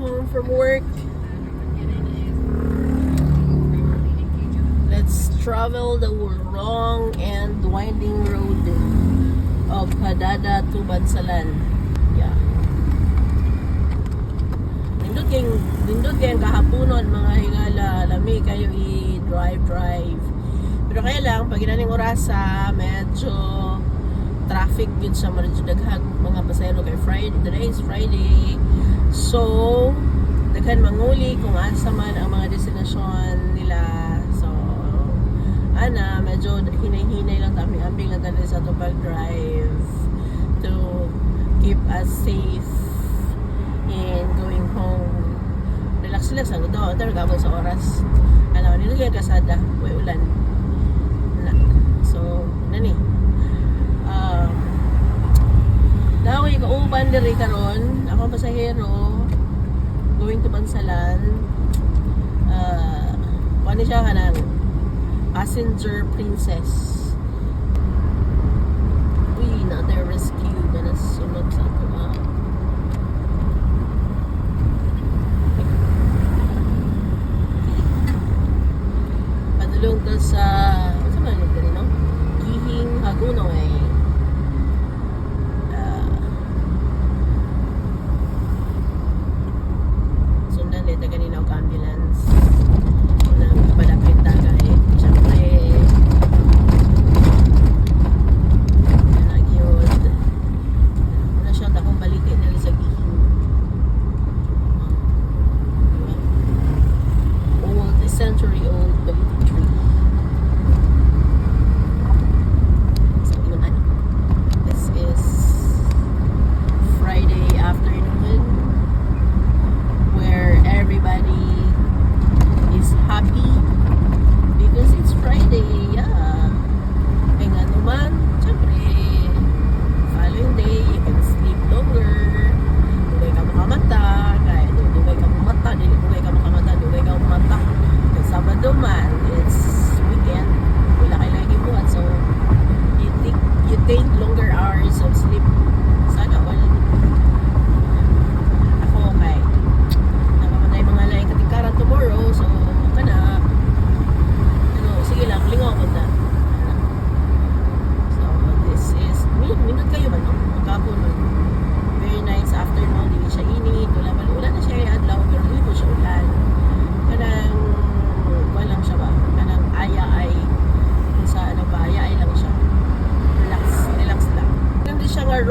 home from work. Let's travel the long and winding road of Hadada to Bansalan. Yeah. Nindot kayong kahaponon mga higala. Lami kayo i-drive. Pero kaya lang, pag inaning orasa, medyo traffic yun sa medyo daghang mga pasayro kay Friday. Today is Friday. So, daghan manguli kung asa man ang mga destinasyon nila. So, medyo hinay-hinay lang ambing lang tayo sa to pag-drive to keep us safe in going home. Relax ang doon. Taragabot sa oras. Nito kaya kasada. Uy, ulan. So, nani. Naway kauban diri karon. Ako pasahero going to Bansalan. Wani siya kanang passenger princess.